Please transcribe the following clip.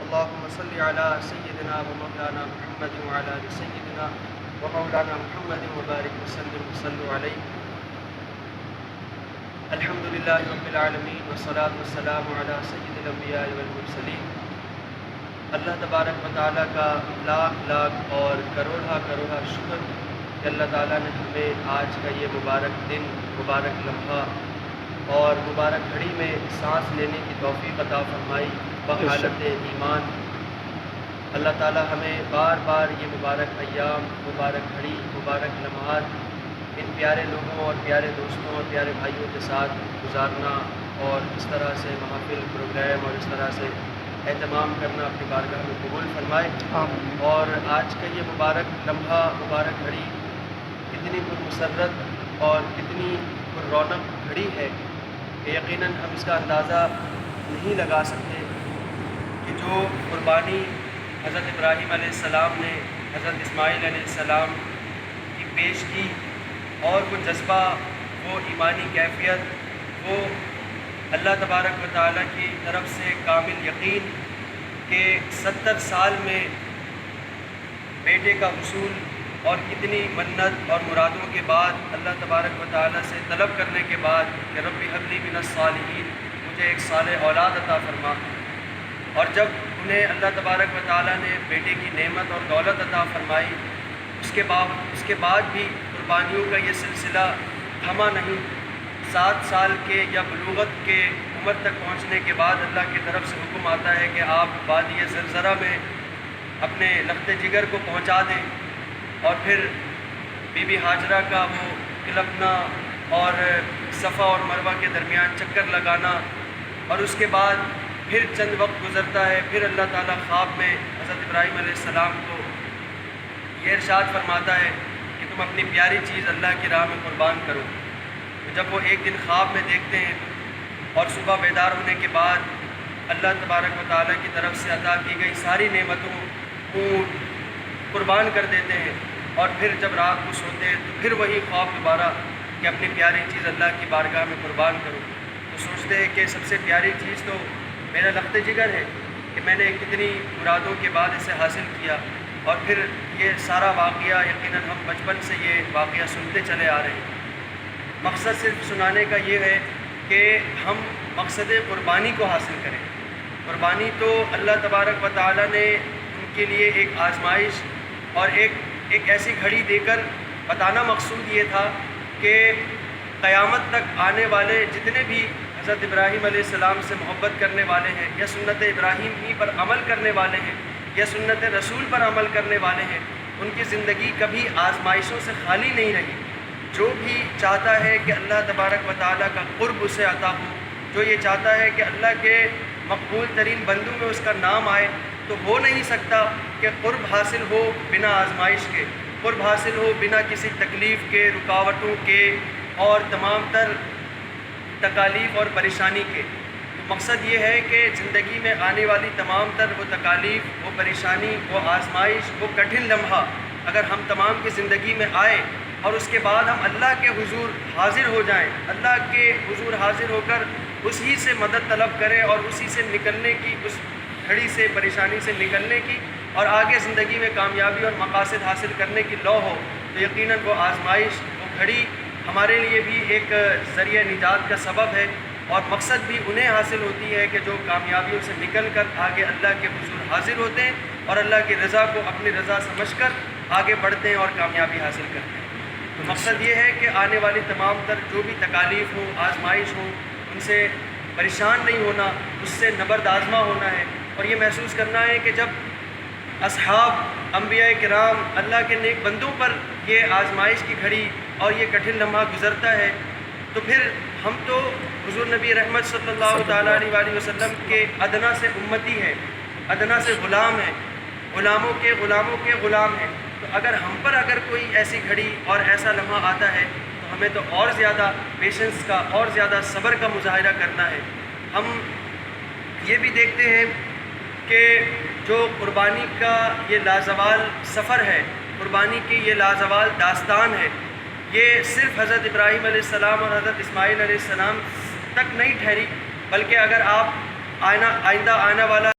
اللهم صل على سيدنا ومولانا محمد وعلى آل سيدنا ومولانا محمد وبارك وسلم وصلوا عليه. الحمد للہ رب العالمین والصلاة والسلام علی سید الانبیاء والمرسلین. اللہ تبارک و تعالیٰ کا لاکھ لاکھ اور کروڑا کروڑا شکر کہ اللہ تعالیٰ نے ہمیں آج کا یہ مبارک دن، مبارک لمحہ اور مبارک گھڑی میں سانس لینے کی توفیق عطا فرمائی بحالت ایمان. اللہ تعالیٰ ہمیں بار بار یہ مبارک ایام، مبارک گھڑی، مبارک لمحات ان پیارے لوگوں اور پیارے دوستوں اور پیارے بھائیوں کے ساتھ گزارنا اور اس طرح سے محافل، پروگرام اور اس طرح سے اہتمام کرنا اپنی بارگاہ میں قبول فرمائے. اور آج کا یہ مبارک لمحہ، مبارک گھڑی کتنی پرمسرت اور کتنی پر رونق گھڑی ہے کہ یقیناً ہم اس کا اندازہ نہیں لگا سکتے کہ جو قربانی حضرت ابراہیم علیہ السلام نے حضرت اسماعیل علیہ السلام کی پیش کی، اور وہ جذبہ، وہ ایمانی کیفیت، وہ اللہ تبارک و تعالیٰ کی طرف سے کامل یقین کہ 70 سال میں بیٹے کا حصول اور کتنی منت اور مرادوں کے بعد اللہ تبارک و تعالیٰ سے طلب کرنے کے بعد کہ رب هب لی من الصالحین، مجھے ایک صالح اولاد عطا فرما. اور جب انہیں اللہ تبارک و تعالیٰ نے بیٹے کی نعمت اور دولت عطا فرمائی، اس کے بعد بھی قربانیوں کا یہ سلسلہ تھما نہیں. 7 سال کے یا بلوغت کے عمر تک پہنچنے کے بعد اللہ کی طرف سے حکم آتا ہے کہ آپ وادی زرزرہ میں اپنے لخت جگر کو پہنچا دیں. اور پھر بی بی ہاجرہ کا وہ کلپنا اور صفا اور مروہ کے درمیان چکر لگانا، اور اس کے بعد پھر چند وقت گزرتا ہے، پھر اللہ تعالیٰ خواب میں حضرت ابراہیم علیہ السلام کو یہ ارشاد فرماتا ہے کہ تم اپنی پیاری چیز اللہ کی راہ میں قربان کرو. جب وہ ایک دن خواب میں دیکھتے ہیں اور صبح بیدار ہونے کے بعد اللہ تبارک و تعالیٰ کی طرف سے عطا کی گئی ساری نعمتوں کو قربان کر دیتے ہیں، اور پھر جب رات کو سوتے ہیں تو پھر وہی خواب دوبارہ کہ اپنی پیاری چیز اللہ کی بارگاہ میں قربان کرو. تو سوچتے ہیں کہ سب سے پیاری چیز تو میرا لخت جگر ہے کہ میں نے کتنی مرادوں کے بعد اسے حاصل کیا. اور پھر یہ سارا واقعہ یقیناً ہم بچپن سے یہ واقعہ سنتے چلے آ رہے ہیں. مقصد صرف سنانے کا یہ ہے کہ ہم مقصد قربانی کو حاصل کریں. قربانی تو اللہ تبارک و تعالیٰ نے ان کے لیے ایک آزمائش اور ایک ایسی گھڑی دے کر بتانا مقصود یہ تھا کہ قیامت تک آنے والے جتنے بھی حضرت ابراہیم علیہ السلام سے محبت کرنے والے ہیں یا سنت ابراہیم ہی پر عمل کرنے والے ہیں یا سنت رسول پر عمل کرنے والے ہیں، ان کی زندگی کبھی آزمائشوں سے خالی نہیں رہی. جو بھی چاہتا ہے کہ اللہ تبارک و تعالیٰ کا قرب اسے عطا ہو، جو یہ چاہتا ہے کہ اللہ کے مقبول ترین بندوں میں اس کا نام آئے، تو ہو نہیں سکتا کہ قرب حاصل ہو بنا آزمائش کے، قرب حاصل ہو بنا کسی تکلیف کے، رکاوٹوں کے اور تمام تر تکالیف اور پریشانی کے. تو مقصد یہ ہے کہ زندگی میں آنے والی تمام تر وہ تکالیف، وہ پریشانی، وہ آزمائش، وہ کٹھن لمحہ اگر ہم تمام کی زندگی میں آئے اور اس کے بعد ہم اللہ کے حضور حاضر ہو جائیں، اللہ کے حضور حاضر ہو کر اسی سے مدد طلب کریں اور اسی سے نکلنے کی، اس گھڑی سے، پریشانی سے نکلنے کی اور آگے زندگی میں کامیابی اور مقاصد حاصل کرنے کی لو ہو، تو یقیناً وہ آزمائش، وہ گھڑی ہمارے لیے بھی ایک ذریعہ نجات کا سبب ہے. اور مقصد بھی انہیں حاصل ہوتی ہے کہ جو کامیابیوں سے نکل کر آگے اللہ کے حضور حاضر ہوتے ہیں اور اللہ کی رضا کو اپنی رضا سمجھ کر آگے بڑھتے ہیں اور کامیابی حاصل کرتے ہیں. تو مقصد یہ ہے کہ آنے والی تمام تر جو بھی تکالیف ہو، آزمائش ہو، ان سے پریشان نہیں ہونا، اس سے نبرد آزما ہونا ہے اور یہ محسوس کرنا ہے کہ جب اصحاب، انبیاء کرام، اللہ کے نیک بندوں پر یہ آزمائش کی گھڑی اور یہ کٹھن لمحہ گزرتا ہے، تو پھر ہم تو حضور نبی رحمت صلی اللہ تعالیٰ علیہ وآلہ وسلم کے ادنا سے امتی ہیں، ادنا سے غلام ہیں، غلاموں کے غلام ہیں. تو اگر ہم پر کوئی ایسی گھڑی اور ایسا لمحہ آتا ہے تو ہمیں تو اور زیادہ پیشنس کا اور زیادہ صبر کا مظاہرہ کرنا ہے. ہم یہ بھی دیکھتے ہیں کہ جو قربانی کا یہ لازوال سفر ہے، قربانی کی یہ لازوال داستان ہے، یہ صرف حضرت ابراہیم علیہ السلام اور حضرت اسماعیل علیہ السلام تک نہیں ٹھہری، بلکہ اگر آپ آئندہ آنے والا